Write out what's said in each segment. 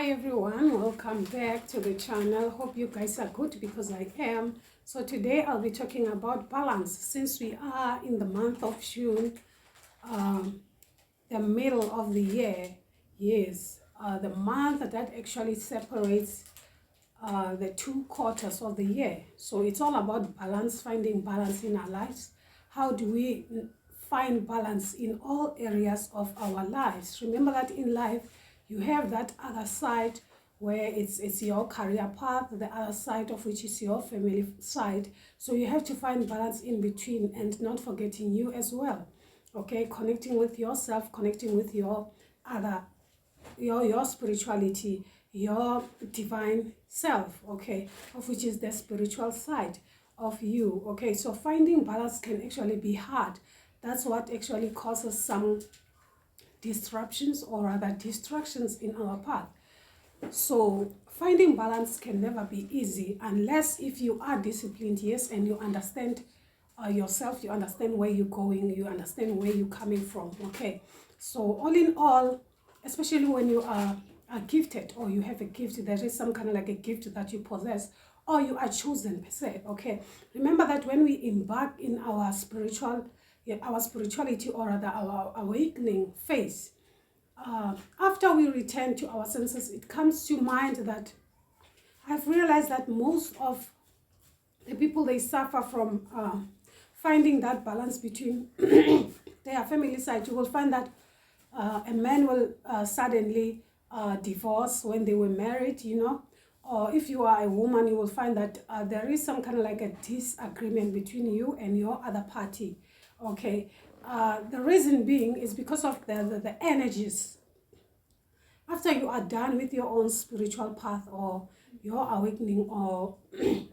Hi everyone, welcome back to the channel. Hope you guys are good because I am. So today I'll be talking about balance. Since we are in the month of June, the middle of the year, yes, the month that actually separates the two quarters of the year. So it's all about balance, finding balance in our lives. How do we find balance in all areas of our lives? Remember that in life you have that other side where it's your career path, the other side of which is your family side. So you have to find balance in between and not forgetting you as well. Okay, connecting with yourself, connecting with your other your spirituality, your divine self, okay, of which is the spiritual side of you. Okay, so finding balance can actually be hard. That's what actually causes some disruptions or rather distractions in our path. So finding balance can never be easy unless if you are disciplined, yes, and you understand yourself, you understand where you're going, you understand where you're coming from. Okay, so all in all, especially when you are gifted or you have a gift, there is some kind of like a gift that you possess or you are chosen per se. Okay, remember that when we embark in our spirituality or rather our awakening phase, after we return to our senses, it comes to mind that I've realized that most of the people, they suffer from finding that balance between their family side. You will find that a man will suddenly divorce when they were married, you know, or if you are a woman, you will find that there is some kind of like a disagreement between you and your other party. Okay, the reason being is because of the energies. After you are done with your own spiritual path or your awakening, or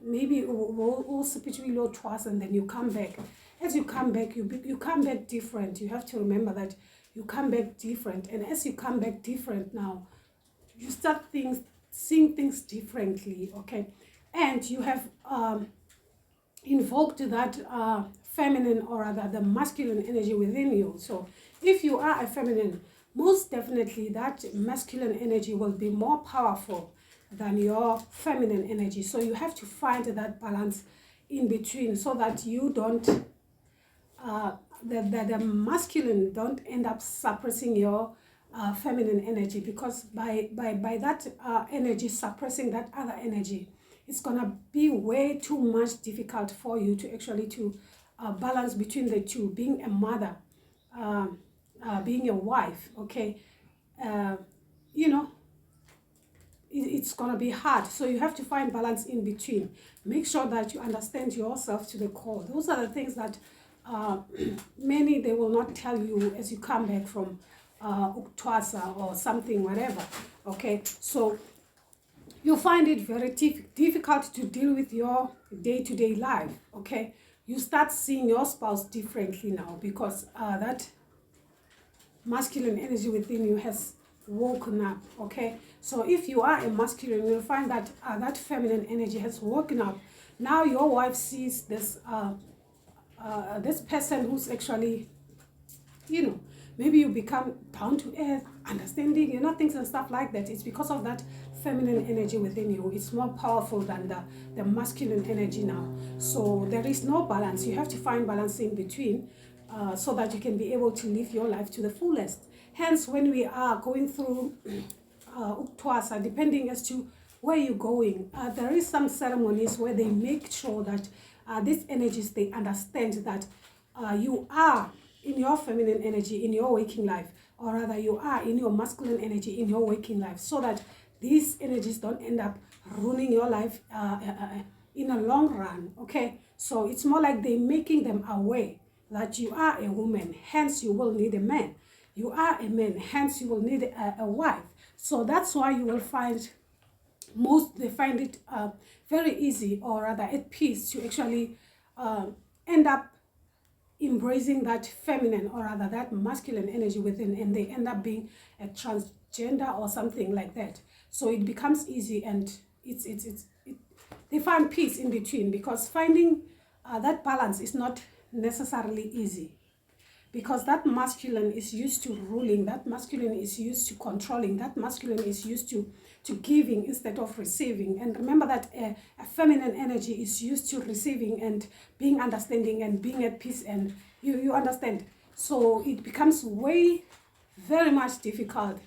maybe also between your trust, and then you come back. As you come back, you come back different. You have to remember that you come back different, and as you come back different now, you start seeing things differently. Okay, and you have invoked that feminine or rather the masculine energy within you. So if you are a feminine, most definitely that masculine energy will be more powerful than your feminine energy. So you have to find that balance in between so that you don't the masculine don't end up suppressing your feminine energy, because by that energy suppressing that other energy, it's gonna be way too much difficult for you to actually to balance between the two, being a mother, being a wife. Okay, you know, it's gonna be hard. So you have to find balance in between. Make sure that you understand yourself to the core. Those are the things that many, they will not tell you as you come back from Uktwasa or something, whatever. Okay, so you find it very difficult to deal with your day-to-day life. Okay, you start seeing your spouse differently now because that masculine energy within you has woken up. Okay, so if you are a masculine, you'll find that that feminine energy has woken up. Now your wife sees this this person who's actually, you know, maybe you become down to earth, understanding, you know, things and stuff like that. It's because of that feminine energy within you. It's more powerful than the masculine energy now. So there is no balance. You have to find balance in between so that you can be able to live your life to the fullest. Hence, when we are going through Uktwasa, depending as to where you're going, there is some ceremonies where they make sure that these energies, they understand that you are in your feminine energy in your waking life, or rather you are in your masculine energy in your waking life, so that these energies don't end up ruining your life in a long run. Okay, so it's more like they making them aware that you are a woman, hence you will need a man. You are a man, hence you will need a wife. So that's why you will find most, they find it very easy, or rather at peace, to actually end up embracing that feminine or rather that masculine energy within, and they end up being a transgender or something like that. So it becomes easy, and they find peace in between, because finding that balance is not necessarily easy. because that masculine is used to ruling, that masculine is used to controlling, that masculine is used to giving instead of receiving. And remember that a feminine energy is used to receiving and being understanding and being at peace, and you understand. So it becomes way very much difficult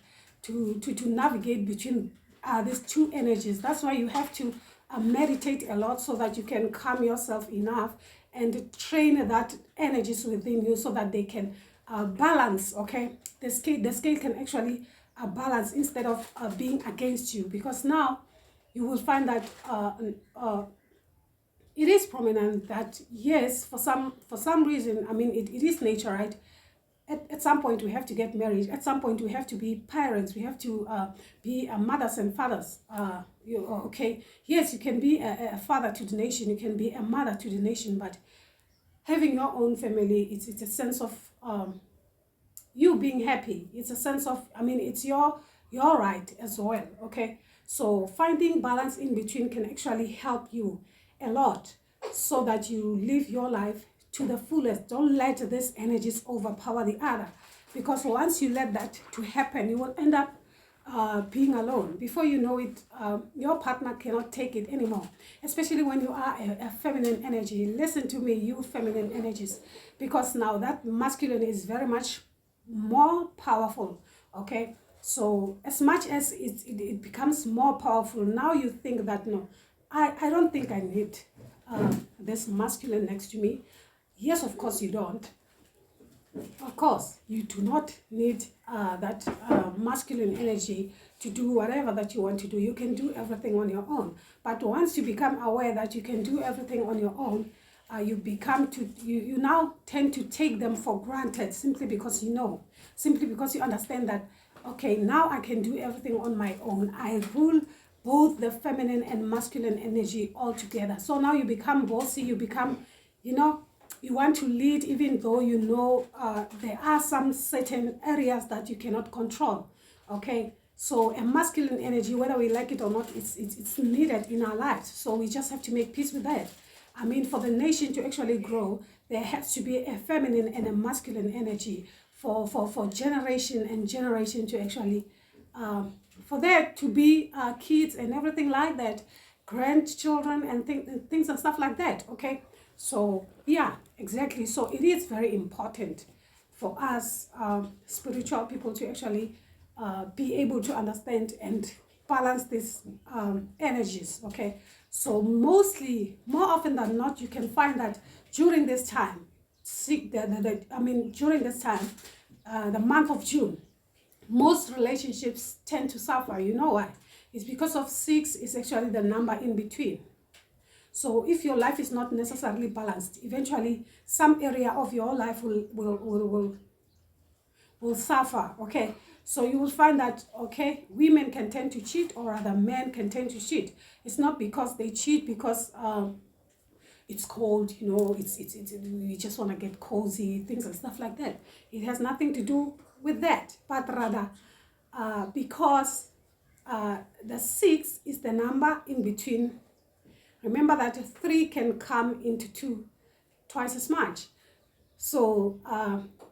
to navigate between these two energies. That's why you have to meditate a lot, so that you can calm yourself enough and train that energies within you so that they can balance. Okay, the scale can actually balance instead of being against you, because now you will find that it is prominent that yes, for some reason, I mean, it is nature, right? At some point we have to get married. At some point we have to be parents. We have to be mothers and fathers. Okay, yes, you can be a father to the nation, you can be a mother to the nation, but having your own family, it's a sense of you being happy. It's a sense of, I mean, it's your right as well. Okay, so finding balance in between can actually help you a lot, so that you live your life to the fullest. Don't let these energies overpower the other, because once you let that to happen, you will end up being alone. Before you know it, your partner cannot take it anymore, especially when you are a feminine energy. Listen to me, you feminine energies, because now that masculine is very much more powerful. Okay, so as much as it becomes more powerful, now you think that no, I don't think I need this masculine next to me. Yes, of course you don't. Of course, you do not need that masculine energy to do whatever that you want to do. You can do everything on your own. But once you become aware that you can do everything on your own, you now tend to take them for granted, simply because simply because you understand that, okay, now I can do everything on my own. I rule both the feminine and masculine energy all together. So now you become bossy, you become, you want to lead, even though there are some certain areas that you cannot control. Okay, so a masculine energy, whether we like it or not, it's needed in our lives. So we just have to make peace with that. I mean, for the nation to actually grow, there has to be a feminine and a masculine energy for generation and generation to actually, for there to be kids and everything like that, grandchildren and things and stuff like that. Okay, so yeah, exactly. So it is very important for us spiritual people to actually be able to understand and balance these energies. Okay, so more often than not, you can find that during this time, during this time, the month of June, most relationships tend to suffer. You know why? It's because of 6 is actually the number in between. So if your life is not necessarily balanced, eventually some area of your life will suffer. Okay, so you will find that, okay, women can tend to cheat, or other men can tend to cheat. It's not because they cheat because it's cold, we just want to get cozy, things and stuff like that. It has nothing to do with that, but rather because the 6 is the number in between. Remember that 3 can come into 2 twice as much. So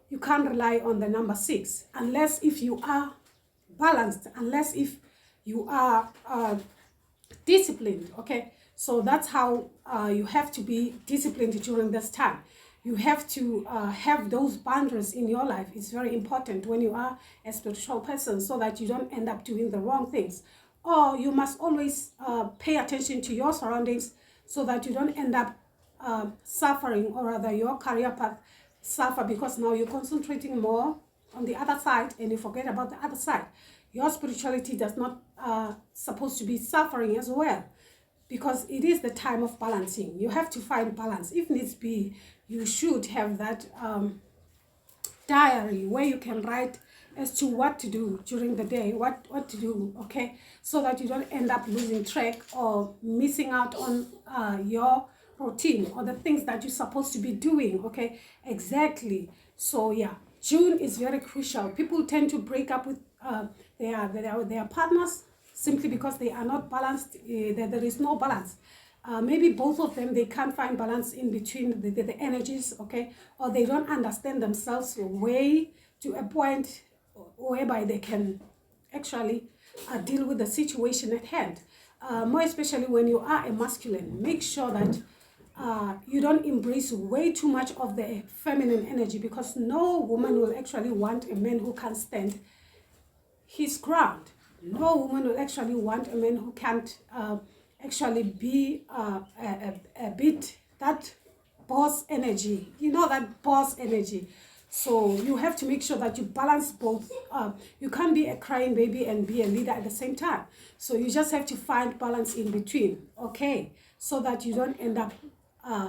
you can't rely on the number 6 unless if you are balanced, unless if you are disciplined. Okay, so that's how you have to be disciplined during this time. You have to have those boundaries in your life. It's very important when you are a spiritual person, so that you don't end up doing the wrong things. Or you must always pay attention to your surroundings, so that you don't end up suffering, or rather your career path suffer, because now you're concentrating more on the other side and you forget about the other side. Your spirituality does not supposed to be suffering as well, because it is the time of balancing. You have to find balance. If needs be, you should have that diary where you can write as to what to do during the day, what to do, okay, so that you don't end up losing track or missing out on your routine or the things that you're supposed to be doing. Okay, exactly. So yeah, June is very crucial. People tend to break up with their partners simply because they are not balanced. There is no balance. maybe both of them, they can't find balance in between the energies, okay, or they don't understand themselves way to a point whereby they can actually deal with the situation at hand. More especially when you are a masculine, make sure that you don't embrace way too much of the feminine energy, because no woman will actually want a man who can't stand his ground. No woman will actually want a man who can't actually be a bit that boss energy, you know, that boss energy. So you have to make sure that you balance both. You can't be a crying baby and be a leader at the same time. So you just have to find balance in between, okay, so that you don't end up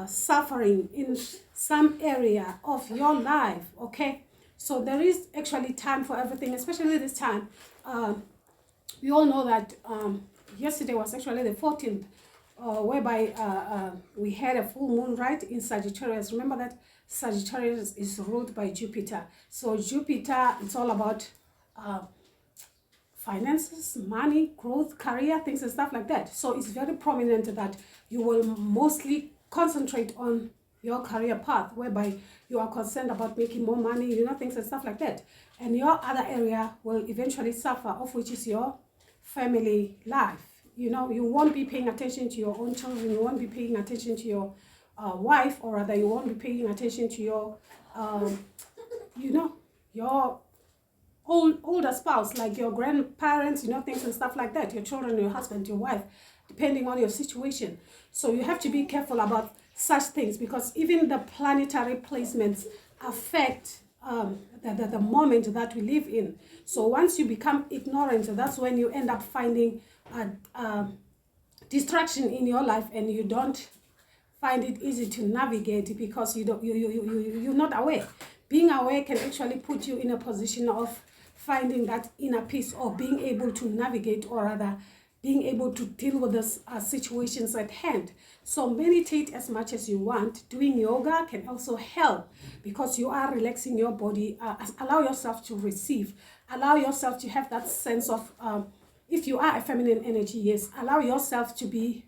suffering in some area of your life, okay. So there is actually time for everything, especially this time. We all know that yesterday was actually the 14th, whereby we had a full moon, right, in Sagittarius. Remember that Sagittarius is ruled by Jupiter. So Jupiter, it's all about finances, money, growth, career, things and stuff like that. So it's very prominent that you will mostly concentrate on your career path, whereby you are concerned about making more money, you know, things and stuff like that. And your other area will eventually suffer, of which is your family life. You know, you won't be paying attention to your own children, you won't be paying attention to your wife, or rather you won't be paying attention to your, you know, your older spouse, like your grandparents, you know, things and stuff like that, your children, your husband, your wife, depending on your situation. So you have to be careful about such things, because even the planetary placements affect the moment that we live in. So once you become ignorant, that's when you end up finding distraction in your life, and you don't find it easy to navigate, because you're not aware. Being aware can actually put you in a position of finding that inner peace, or being able to navigate, or rather being able to deal with those situations at hand. So meditate as much as you want. Doing yoga can also help, because you are relaxing your body. Allow yourself to receive. Allow yourself to have that sense of, if you are a feminine energy, yes, allow yourself to be,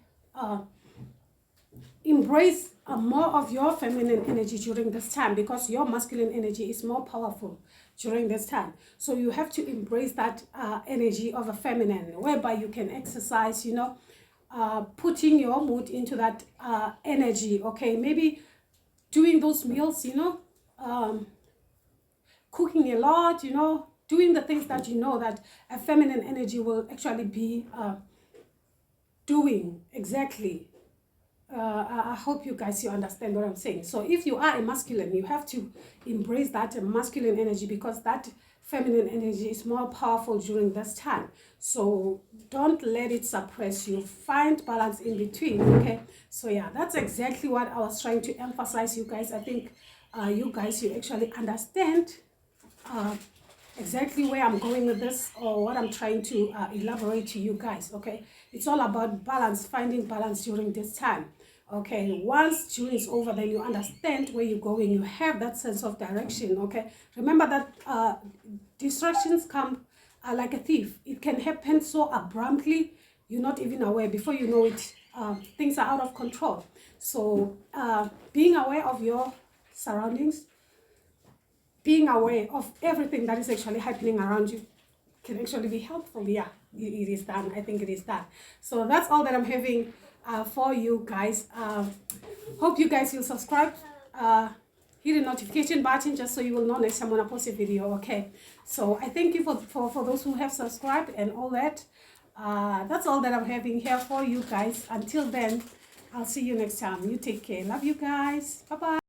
embrace more of your feminine energy during this time, because your masculine energy is more powerful during this time. So you have to embrace that energy of a feminine, whereby you can exercise, you know, putting your mood into that energy, okay. Maybe doing those meals, you know, cooking a lot, you know, doing the things that you know that a feminine energy will actually be doing exactly. I hope you understand what I'm saying. So if you are a masculine, you have to embrace that masculine energy, because that feminine energy is more powerful during this time. So don't let it suppress you. Find balance in between, okay. So yeah, that's exactly what I was trying to emphasize, you guys. I think you actually understand exactly where I'm going with this, or what I'm trying to elaborate to you guys, okay. It's all about balance, finding balance during this time, okay. Once June is over, then you understand where you're going, you have that sense of direction, okay. Remember that distractions come like a thief. It can happen so abruptly, you're not even aware. Before you know it, things are out of control. So being aware of your surroundings, being aware of everything that is actually happening around you can actually be helpful. Yeah, it is done. I think it is done. So that's all that I'm having for you guys. Hope you guys will subscribe. Hit the notification button just so you will know next time when I post a video, okay. So I thank you for those who have subscribed and all that. That's all that I'm having here for you guys. Until then, I'll see you next time. You take care. Love you guys. Bye bye.